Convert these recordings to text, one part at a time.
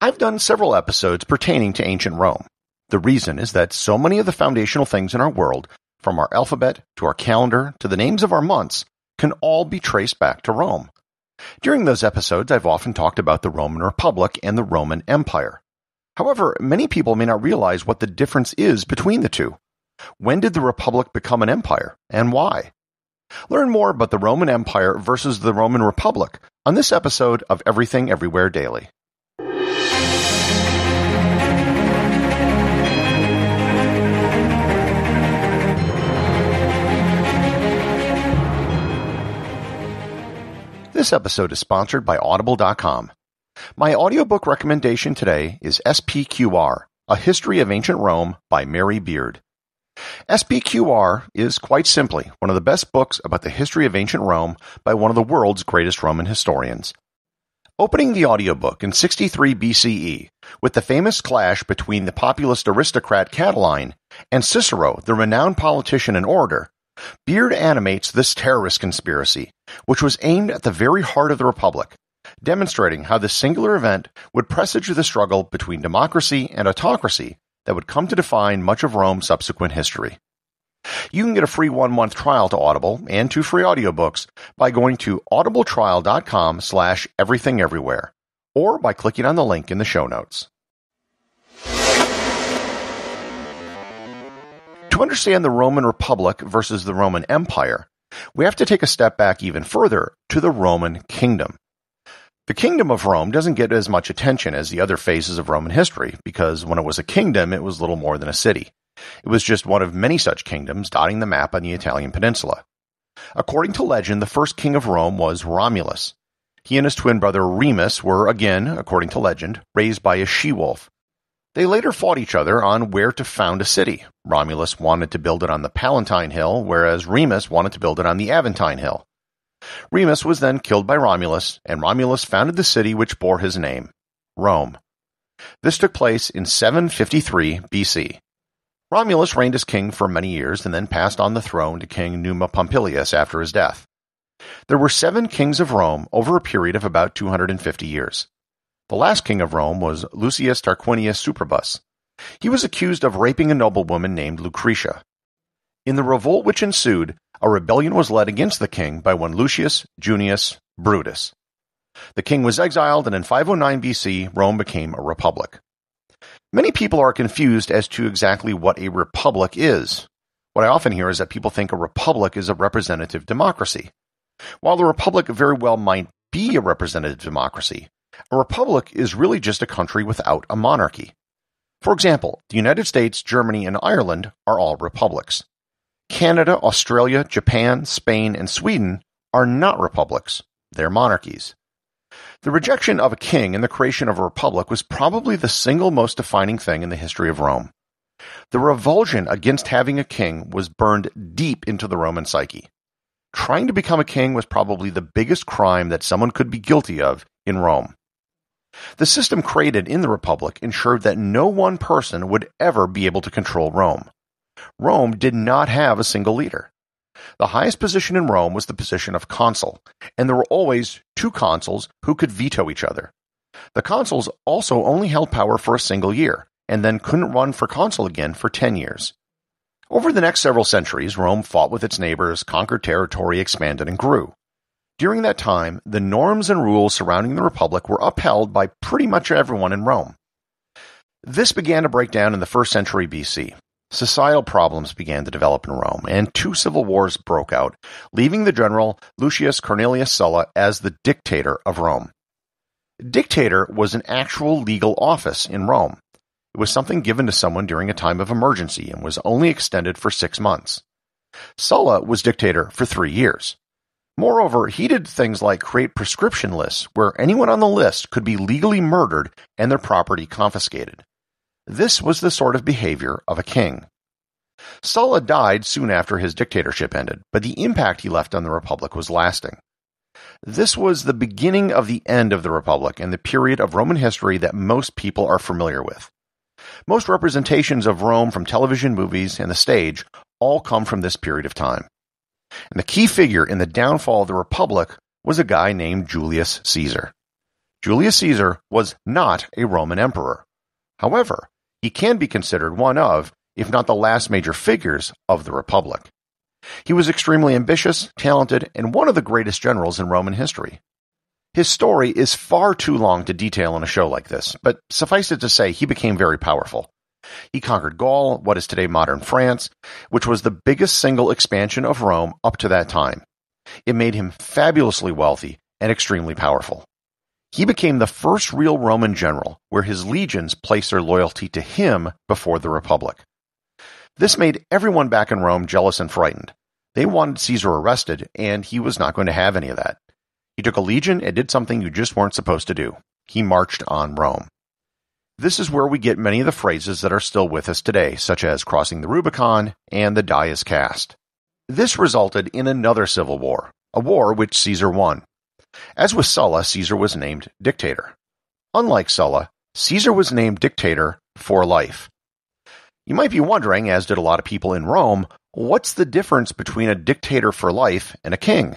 I've done several episodes pertaining to ancient Rome. The reason is that so many of the foundational things in our world, from our alphabet to our calendar to the names of our months, can all be traced back to Rome. During those episodes, I've often talked about the Roman Republic and the Roman Empire. However, many people may not realize what the difference is between the two. When did the Republic become an empire, and why? Learn more about the Roman Empire versus the Roman Republic on this episode of Everything Everywhere Daily. This episode is sponsored by Audible.com. My audiobook recommendation today is SPQR, A History of Ancient Rome by Mary Beard. SPQR is, quite simply, one of the best books about the history of ancient Rome by one of the world's greatest Roman historians. Opening the audiobook in 63 BCE, with the famous clash between the populist aristocrat Catiline and Cicero, the renowned politician and orator, Beard animates this terrorist conspiracy, which was aimed at the very heart of the Republic, demonstrating how this singular event would presage the struggle between democracy and autocracy that would come to define much of Rome's subsequent history. You can get a free 1-month trial to Audible and 2 free audiobooks by going to audibletrial.com/everythingeverywhere or by clicking on the link in the show notes. To understand the Roman Republic versus the Roman Empire, we have to take a step back even further to the Roman Kingdom. The Kingdom of Rome doesn't get as much attention as the other phases of Roman history because when it was a kingdom, it was little more than a city. It was just one of many such kingdoms dotting the map on the Italian peninsula. According to legend, the first king of Rome was Romulus. He and his twin brother Remus were, again, according to legend, raised by a she-wolf. They later fought each other on where to found a city. Romulus wanted to build it on the Palatine Hill, whereas Remus wanted to build it on the Aventine Hill. Remus was then killed by Romulus, and Romulus founded the city which bore his name, Rome. This took place in 753 BC. Romulus reigned as king for many years and then passed on the throne to King Numa Pompilius after his death. There were 7 kings of Rome over a period of about 250 years. The last king of Rome was Lucius Tarquinius Superbus. He was accused of raping a noblewoman named Lucretia. In the revolt which ensued, a rebellion was led against the king by one Lucius Junius Brutus. The king was exiled, and in 509 BC, Rome became a republic. Many people are confused as to exactly what a republic is. What I often hear is that people think a republic is a representative democracy. While the republic very well might be a representative democracy, a republic is really just a country without a monarchy. For example, the United States, Germany, and Ireland are all republics. Canada, Australia, Japan, Spain, and Sweden are not republics. They're monarchies. The rejection of a king and the creation of a republic was probably the single most defining thing in the history of Rome. The revulsion against having a king was burned deep into the Roman psyche. Trying to become a king was probably the biggest crime that someone could be guilty of in Rome. The system created in the Republic ensured that no one person would ever be able to control Rome. Rome did not have a single leader. The highest position in Rome was the position of consul, and there were always 2 consuls who could veto each other. The consuls also only held power for a single year, and then couldn't run for consul again for 10 years. Over the next several centuries, Rome fought with its neighbors, conquered territory, expanded, and grew. During that time, the norms and rules surrounding the Republic were upheld by pretty much everyone in Rome. This began to break down in the 1st century BC. Societal problems began to develop in Rome, and 2 civil wars broke out, leaving the general Lucius Cornelius Sulla as the dictator of Rome. Dictator was an actual legal office in Rome. It was something given to someone during a time of emergency and was only extended for 6 months. Sulla was dictator for 3 years. Moreover, he did things like create prescription lists where anyone on the list could be legally murdered and their property confiscated. This was the sort of behavior of a king. Sulla died soon after his dictatorship ended, but the impact he left on the Republic was lasting. This was the beginning of the end of the Republic and the period of Roman history that most people are familiar with. Most representations of Rome from television, movies, and the stage all come from this period of time. And the key figure in the downfall of the Republic was a guy named Julius Caesar. Julius Caesar was not a Roman emperor. However, he can be considered one of, if not the last major figures of the Republic. He was extremely ambitious, talented, and one of the greatest generals in Roman history. His story is far too long to detail in a show like this, but suffice it to say he became very powerful. He conquered Gaul, what is today modern France, which was the biggest single expansion of Rome up to that time. It made him fabulously wealthy and extremely powerful. He became the first real Roman general where his legions placed their loyalty to him before the Republic. This made everyone back in Rome jealous and frightened. They wanted Caesar arrested, and he was not going to have any of that. He took a legion and did something you just weren't supposed to do. He marched on Rome. This is where we get many of the phrases that are still with us today, such as crossing the Rubicon and the die is cast. This resulted in another civil war, a war which Caesar won. As with Sulla, Caesar was named dictator. Unlike Sulla, Caesar was named dictator for life. You might be wondering, as did a lot of people in Rome, what's the difference between a dictator for life and a king?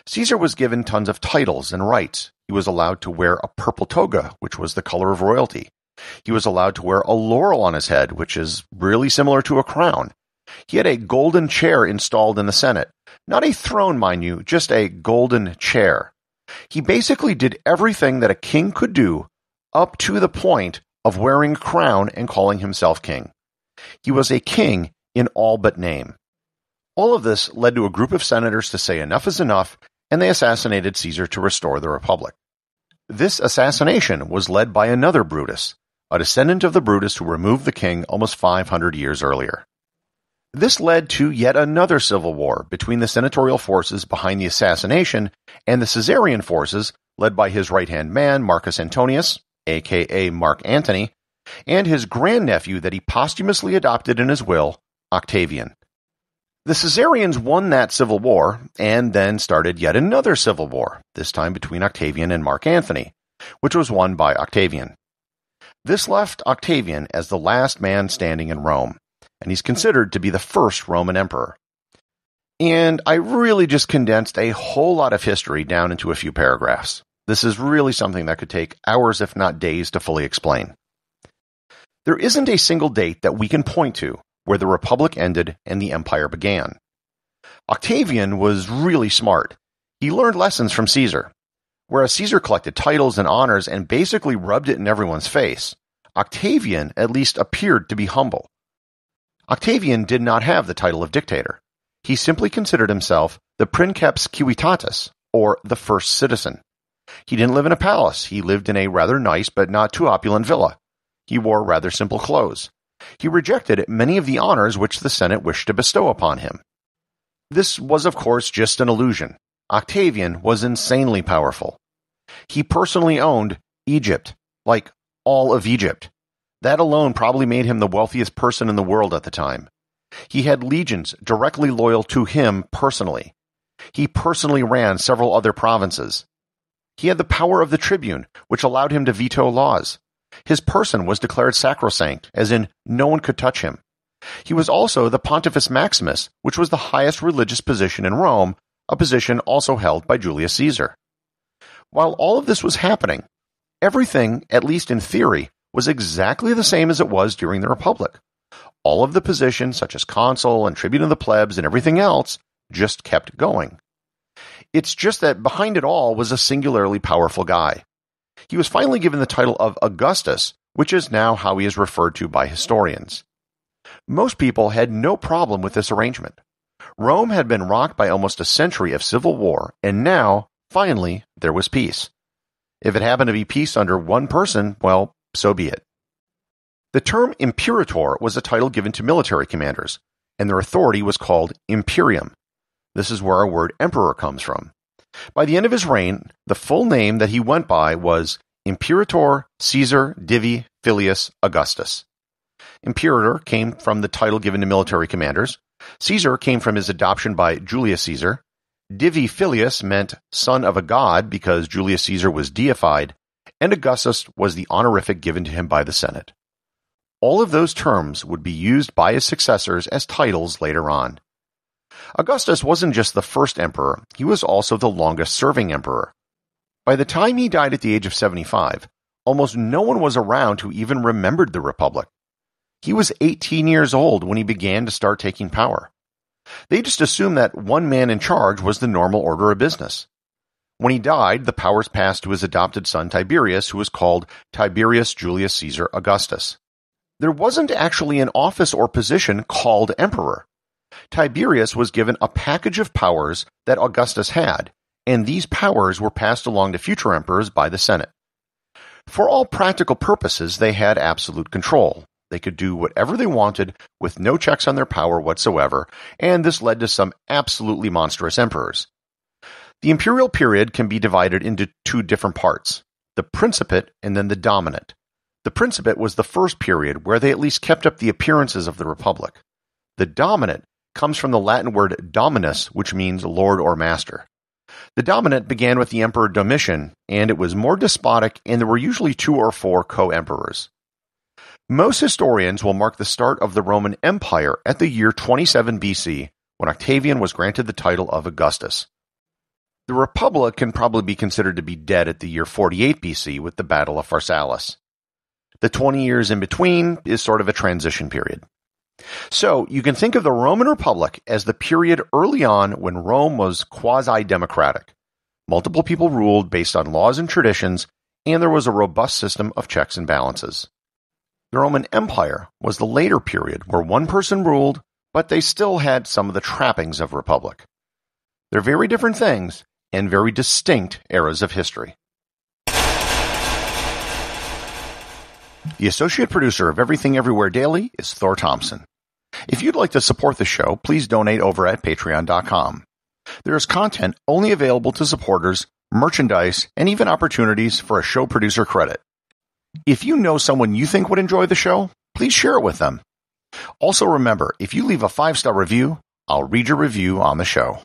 Caesar was given tons of titles and rights. He was allowed to wear a purple toga, which was the color of royalty. He was allowed to wear a laurel on his head, which is really similar to a crown. He had a golden chair installed in the Senate. Not a throne, mind you, just a golden chair. He basically did everything that a king could do up to the point of wearing a crown and calling himself king. He was a king in all but name. All of this led to a group of senators to say enough is enough, and they assassinated Caesar to restore the Republic. This assassination was led by another Brutus, a descendant of the Brutus who removed the king almost 500 years earlier. This led to yet another civil war between the senatorial forces behind the assassination and the Caesarian forces led by his right-hand man Marcus Antonius, aka Mark Antony, and his grandnephew that he posthumously adopted in his will, Octavian. The Caesarians won that civil war and then started yet another civil war, this time between Octavian and Mark Antony, which was won by Octavian. This left Octavian as the last man standing in Rome, and he's considered to be the first Roman emperor. And I really just condensed a whole lot of history down into a few paragraphs. This is really something that could take hours, if not days, to fully explain. There isn't a single date that we can point to where the Republic ended and the Empire began. Octavian was really smart. He learned lessons from Caesar. Whereas Caesar collected titles and honors and basically rubbed it in everyone's face, Octavian at least appeared to be humble. Octavian did not have the title of dictator. He simply considered himself the princeps civitatis, or the first citizen. He didn't live in a palace. He lived in a rather nice but not too opulent villa. He wore rather simple clothes. He rejected many of the honors which the Senate wished to bestow upon him. This was, of course, just an illusion. Octavian was insanely powerful. He personally owned Egypt, like all of Egypt. That alone probably made him the wealthiest person in the world at the time. He had legions directly loyal to him personally. He personally ran several other provinces. He had the power of the tribune, which allowed him to veto laws. His person was declared sacrosanct, as in no one could touch him. He was also the Pontifex Maximus, which was the highest religious position in Rome, a position also held by Julius Caesar. While all of this was happening, everything, at least in theory, was exactly the same as it was during the Republic. All of the positions, such as consul and tribune of the plebs and everything else, just kept going. It's just that behind it all was a singularly powerful guy. He was finally given the title of Augustus, which is now how he is referred to by historians. Most people had no problem with this arrangement. Rome had been rocked by almost a century of civil war, and now, finally, there was peace. If it happened to be peace under one person, well, so be it. The term imperator was a title given to military commanders, and their authority was called imperium. This is where our word emperor comes from. By the end of his reign, the full name that he went by was Imperator Caesar Divi Filius Augustus. Imperator came from the title given to military commanders. Caesar came from his adoption by Julius Caesar. Divi Filius meant son of a god because Julius Caesar was deified, and Augustus was the honorific given to him by the Senate. All of those terms would be used by his successors as titles later on. Augustus wasn't just the first emperor, he was also the longest-serving emperor. By the time he died at the age of 75, almost no one was around who even remembered the Republic. He was 18 years old when he began to start taking power. They just assumed that one man in charge was the normal order of business. When he died, the powers passed to his adopted son Tiberius, who was called Tiberius Julius Caesar Augustus. There wasn't actually an office or position called emperor. Tiberius was given a package of powers that Augustus had, and these powers were passed along to future emperors by the Senate. For all practical purposes, they had absolute control. They could do whatever they wanted with no checks on their power whatsoever, and this led to some absolutely monstrous emperors. The imperial period can be divided into two different parts, the Principate and then the Dominate. The Principate was the first period where they at least kept up the appearances of the Republic. The Dominate comes from the Latin word dominus, which means lord or master. The Dominate began with the Emperor Domitian, and it was more despotic, and there were usually 2 or 4 co-emperors. Most historians will mark the start of the Roman Empire at the year 27 BC, when Octavian was granted the title of Augustus. The Republic can probably be considered to be dead at the year 48 BC with the Battle of Pharsalus. The 20 years in between is sort of a transition period. So, you can think of the Roman Republic as the period early on when Rome was quasi-democratic. Multiple people ruled based on laws and traditions, and there was a robust system of checks and balances. The Roman Empire was the later period where one person ruled, but they still had some of the trappings of republic. They're very different things and very distinct eras of history. The associate producer of Everything Everywhere Daily is Thor Thompson. If you'd like to support the show, please donate over at patreon.com. There is content only available to supporters, merchandise, and even opportunities for a show producer credit. If you know someone you think would enjoy the show, please share it with them. Also remember, if you leave a 5-star review, I'll read your review on the show.